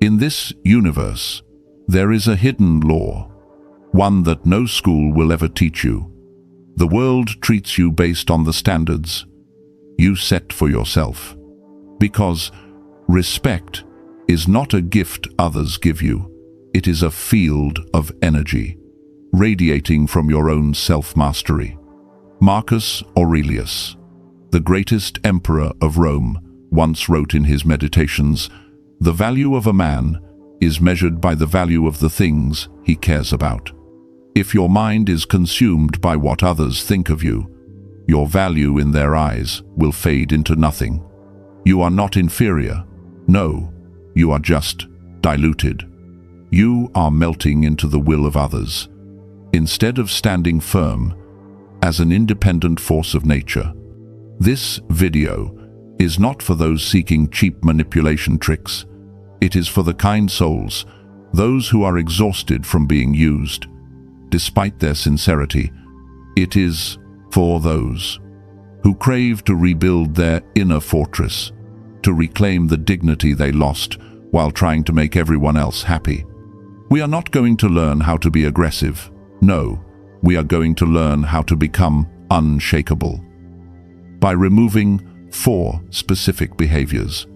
In this universe, there is a hidden law, one that no school will ever teach you. The world treats you based on the standards you set for yourself. Because respect is not a gift others give you, it is a field of energy, radiating from your own self-mastery. Marcus Aurelius, the greatest emperor of Rome, once wrote in his Meditations, "The value of a man is measured by the value of the things he cares about." If your mind is consumed by what others think of you, your value in their eyes will fade into nothing. You are not inferior. No, you are just diluted. You are melting into the will of others, instead of standing firm as an independent force of nature. This video is not for those seeking cheap manipulation tricks. It is for the kind souls, those who are exhausted from being used, despite their sincerity. It is for those who crave to rebuild their inner fortress, to reclaim the dignity they lost while trying to make everyone else happy. We are not going to learn how to be aggressive. No, we are going to learn how to become unshakable by removing 4 specific behaviors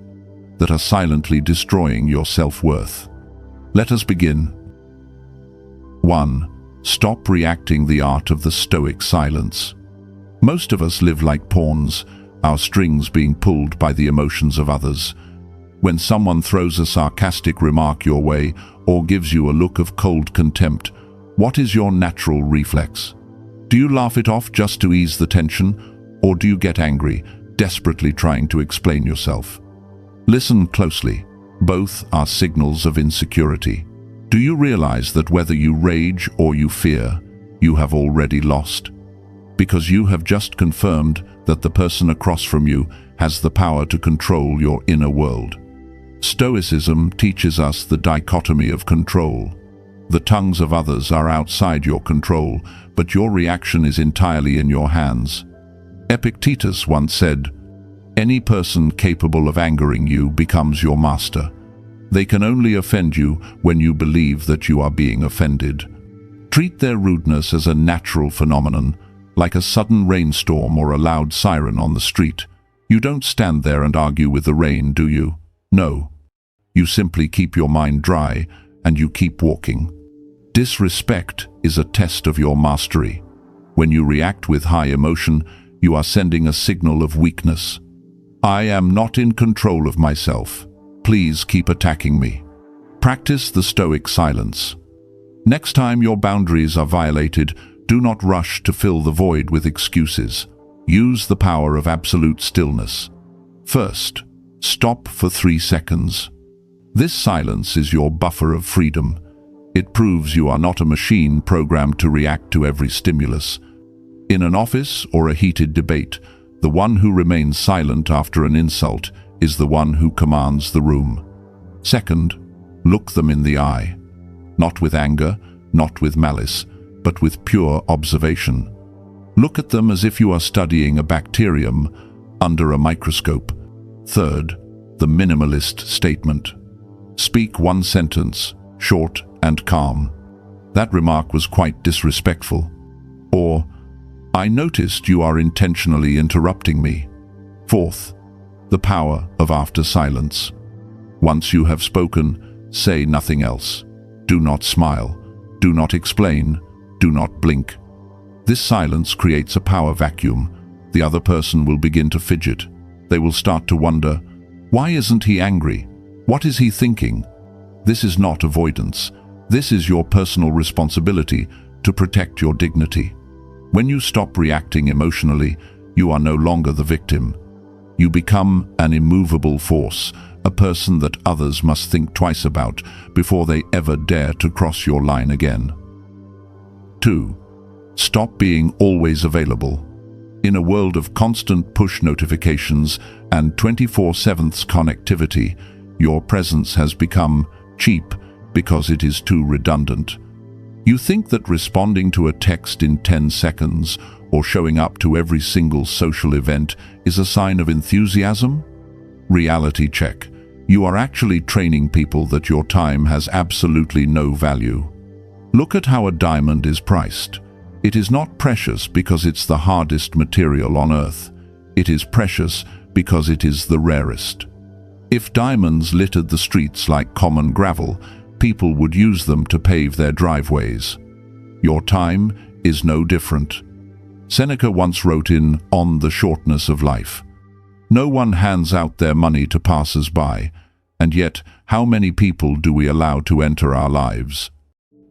that are silently destroying your self-worth. Let us begin. 1. Stop reacting. The art of the Stoic silence. Most of us live like pawns, our strings being pulled by the emotions of others. When someone throws a sarcastic remark your way or gives you a look of cold contempt, what is your natural reflex? Do you laugh it off just to ease the tension, or do you get angry, desperately trying to explain yourself? Listen closely. Both are signals of insecurity. Do you realize that whether you rage or you fear, you have already lost? Because you have just confirmed that the person across from you has the power to control your inner world. Stoicism teaches us the dichotomy of control. The tongues of others are outside your control, but your reaction is entirely in your hands. Epictetus once said, "Any person capable of angering you becomes your master. They can only offend you when you believe that you are being offended." Treat their rudeness as a natural phenomenon, like a sudden rainstorm or a loud siren on the street. You don't stand there and argue with the rain, do you? No. You simply keep your mind dry and you keep walking. Disrespect is a test of your mastery. When you react with high emotion, you are sending a signal of weakness. I am not in control of myself. Please keep attacking me. Practice the Stoic silence. Next time your boundaries are violated, do not rush to fill the void with excuses. Use the power of absolute stillness. First, stop for 3 seconds. This silence is your buffer of freedom. It proves you are not a machine programmed to react to every stimulus. In an office or a heated debate, the one who remains silent after an insult is the one who commands the room. Second, look them in the eye. Not with anger, not with malice, but with pure observation. Look at them as if you are studying a bacterium under a microscope. Third, the minimalist statement. Speak 1 sentence, short and calm. That remark was quite disrespectful. Or, I noticed you are intentionally interrupting me. Fourth, the power of after silence. Once you have spoken, say nothing else. Do not smile. Do not explain. Do not blink. This silence creates a power vacuum. The other person will begin to fidget. They will start to wonder, why isn't he angry? What is he thinking? This is not avoidance. This is your personal responsibility to protect your dignity. When you stop reacting emotionally, you are no longer the victim. You become an immovable force, a person that others must think twice about before they ever dare to cross your line again. 2. Stop being always available. In a world of constant push notifications and 24/7 connectivity, your presence has become cheap because it is too redundant. You think that responding to a text in 10 seconds or showing up to every single social event is a sign of enthusiasm? Reality check. you are actually training people that your time has absolutely no value. Look at how a diamond is priced. It is not precious because it's the hardest material on earth. It is precious because it is the rarest. If diamonds littered the streets like common gravel, people would use them to pave their driveways. Your time is no different. Seneca once wrote in On the Shortness of Life, "No one hands out their money to passers-by, and yet how many people do we allow to enter our lives?"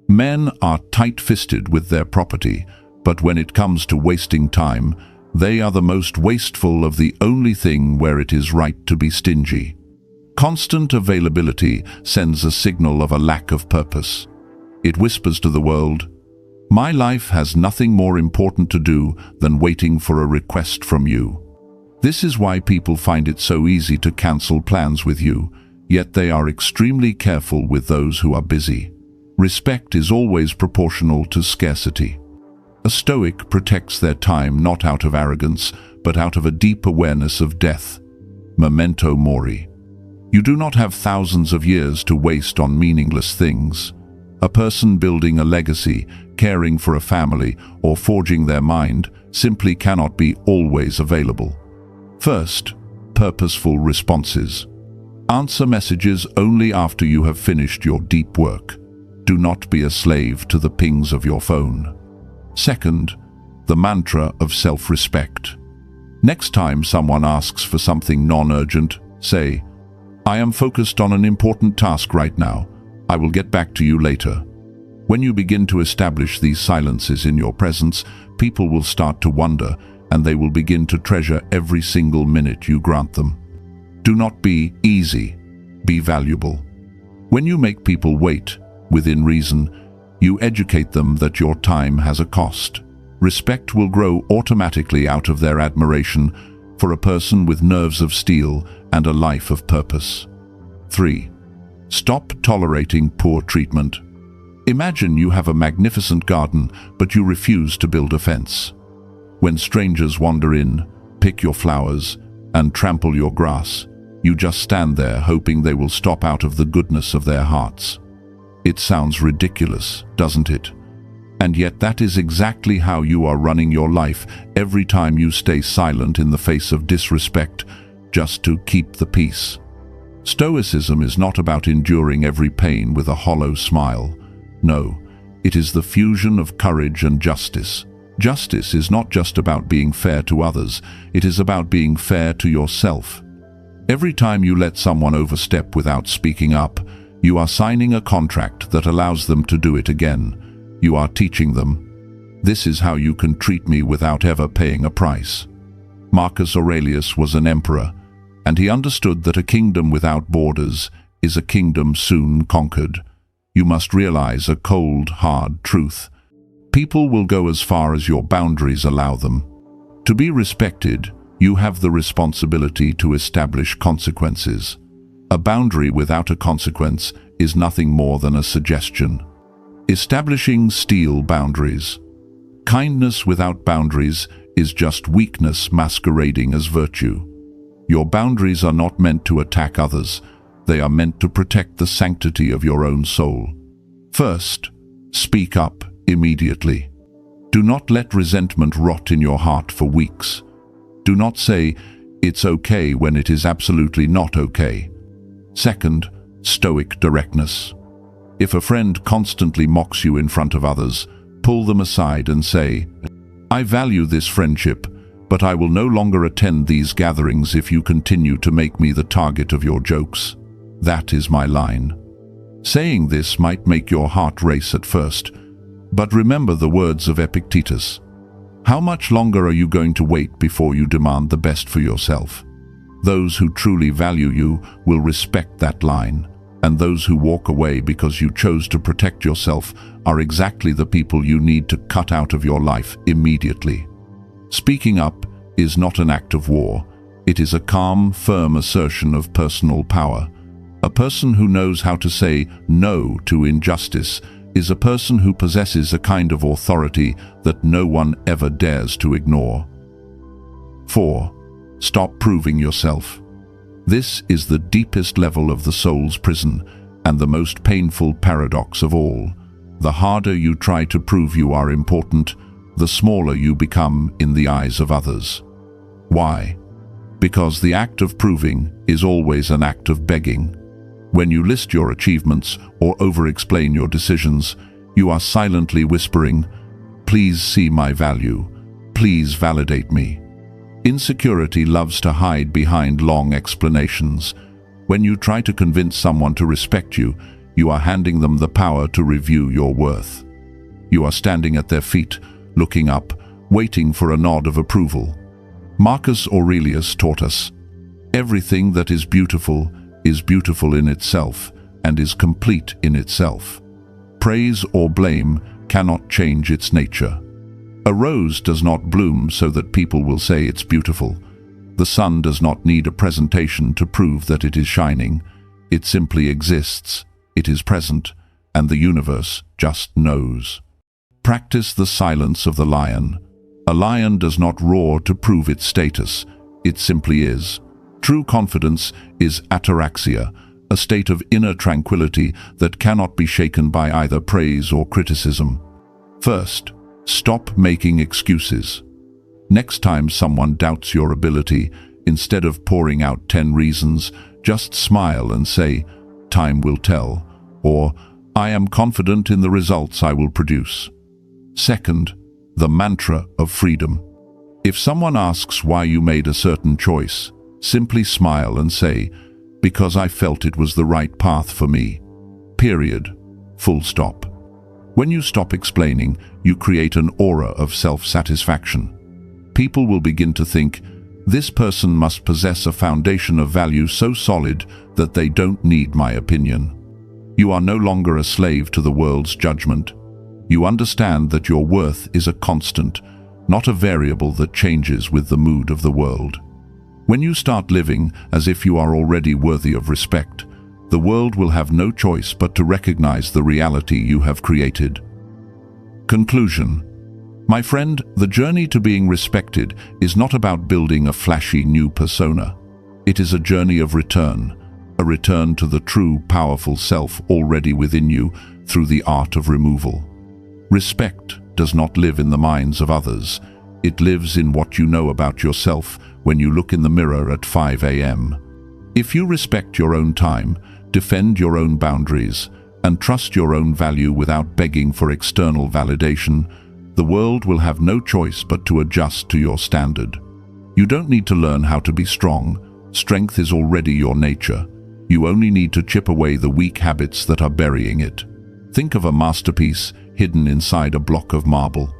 Men are tight-fisted with their property, but when it comes to wasting time, they are the most wasteful of the only thing where it is right to be stingy. Constant availability sends a signal of a lack of purpose. It whispers to the world, "My life has nothing more important to do than waiting for a request from you." This is why people find it so easy to cancel plans with you, yet they are extremely careful with those who are busy. Respect is always proportional to scarcity. A Stoic protects their time not out of arrogance, but out of a deep awareness of death. Memento mori. You do not have thousands of years to waste on meaningless things. A person building a legacy, caring for a family, or forging their mind simply cannot be always available. First, purposeful responses. Answer messages only after you have finished your deep work. Do not be a slave to the pings of your phone. Second, the mantra of self-respect. Next time someone asks for something non-urgent, say, "I am focused on an important task right now. I will get back to you later." When you begin to establish these silences in your presence, people will start to wonder, and they will begin to treasure every single minute you grant them. Do not be easy, be valuable. When you make people wait, within reason, you educate them that your time has a cost. Respect will grow automatically out of their admiration for a person with nerves of steel and a life of purpose. 3. Stop tolerating poor treatment. Imagine you have a magnificent garden, but you refuse to build a fence. When strangers wander in, pick your flowers, and trample your grass, you just stand there hoping they will stop out of the goodness of their hearts. It sounds ridiculous, doesn't it? And yet that is exactly how you are running your life every time you stay silent in the face of disrespect, just to keep the peace. Stoicism is not about enduring every pain with a hollow smile. No, it is the fusion of courage and justice. Justice is not just about being fair to others, it is about being fair to yourself. Every time you let someone overstep without speaking up, you are signing a contract that allows them to do it again. You are teaching them, "This is how you can treat me without ever paying a price." Marcus Aurelius was an emperor, and he understood that a kingdom without borders is a kingdom soon conquered. You must realize a cold, hard truth. People will go as far as your boundaries allow them. To be respected, you have the responsibility to establish consequences. A boundary without a consequence is nothing more than a suggestion. Establishing steel boundaries. Kindness without boundaries is just weakness masquerading as virtue. Your boundaries are not meant to attack others. They are meant to protect the sanctity of your own soul. First, speak up immediately. Do not let resentment rot in your heart for weeks. Do not say, "It's okay," when it is absolutely not okay. Second, Stoic directness. If a friend constantly mocks you in front of others, pull them aside and say, "I value this friendship, but I will no longer attend these gatherings if you continue to make me the target of your jokes. That is my line." Saying this might make your heart race at first, but remember the words of Epictetus. How much longer are you going to wait before you demand the best for yourself? Those who truly value you will respect that line, and those who walk away because you chose to protect yourself are exactly the people you need to cut out of your life immediately. Speaking up is not an act of war. It is a calm, firm assertion of personal power. A person who knows how to say no to injustice is a person who possesses a kind of authority that no one ever dares to ignore. 4. Stop proving yourself. This is the deepest level of the soul's prison and the most painful paradox of all. The harder you try to prove you are important, the smaller you become in the eyes of others. Why? Because the act of proving is always an act of begging. When you list your achievements or over-explain your decisions, you are silently whispering, "Please see my value. Please validate me." Insecurity loves to hide behind long explanations. When you try to convince someone to respect you, you are handing them the power to review your worth. You are standing at their feet, looking up, waiting for a nod of approval. Marcus Aurelius taught us, "Everything that is beautiful in itself and is complete in itself. Praise or blame cannot change its nature." A rose does not bloom so that people will say it's beautiful. The sun does not need a presentation to prove that it is shining. It simply exists, it is present, and the universe just knows. Practice the silence of the lion. A lion does not roar to prove its status, it simply is. True confidence is ataraxia, a state of inner tranquility that cannot be shaken by either praise or criticism. First, stop making excuses. Next time someone doubts your ability, instead of pouring out 10 reasons, just smile and say, "Time will tell," or "I am confident in the results I will produce." Second, the mantra of freedom. If someone asks why you made a certain choice, simply smile and say, "Because I felt it was the right path for me." Period. Full stop. When you stop explaining, you create an aura of self-satisfaction. People will begin to think, "This person must possess a foundation of value so solid that they don't need my opinion." You are no longer a slave to the world's judgment. You understand that your worth is a constant, not a variable that changes with the mood of the world. When you start living as if you are already worthy of respect, the world will have no choice but to recognize the reality you have created. Conclusion. My friend, the journey to being respected is not about building a flashy new persona. It is a journey of return, a return to the true, powerful self already within you through the art of removal. Respect does not live in the minds of others. It lives in what you know about yourself when you look in the mirror at 5 a.m. If you respect your own time, defend your own boundaries, and trust your own value without begging for external validation, the world will have no choice but to adjust to your standard. You don't need to learn how to be strong. Strength is already your nature. You only need to chip away the weak habits that are burying it. Think of a masterpiece hidden inside a block of marble.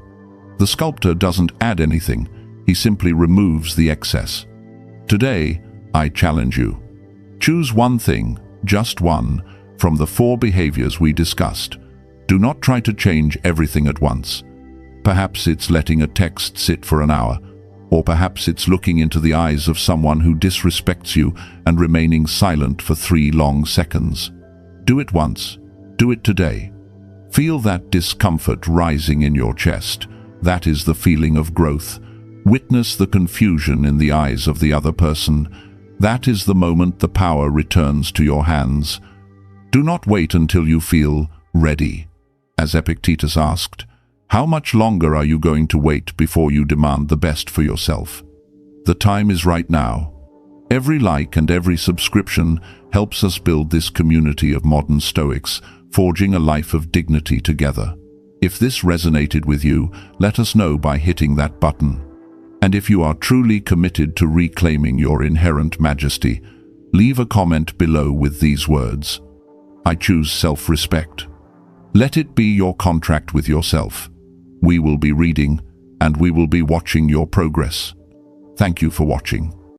The sculptor doesn't add anything, he simply removes the excess. Today, I challenge you. Choose one thing, just one, from the 4 behaviors we discussed. Do not try to change everything at once. Perhaps it's letting a text sit for an hour, or perhaps it's looking into the eyes of someone who disrespects you and remaining silent for 3 long seconds. Do it once. Do it today. Feel that discomfort rising in your chest. That is the feeling of growth. Witness the confusion in the eyes of the other person. That is the moment the power returns to your hands. Do not wait until you feel ready. As Epictetus asked, how much longer are you going to wait before you demand the best for yourself? The time is right now. Every like and every subscription helps us build this community of modern Stoics, forging a life of dignity together. If this resonated with you, let us know by hitting that button. And if you are truly committed to reclaiming your inherent majesty, leave a comment below with these words: I choose self-respect. Let it be your contract with yourself. We will be reading, and we will be watching your progress. Thank you for watching.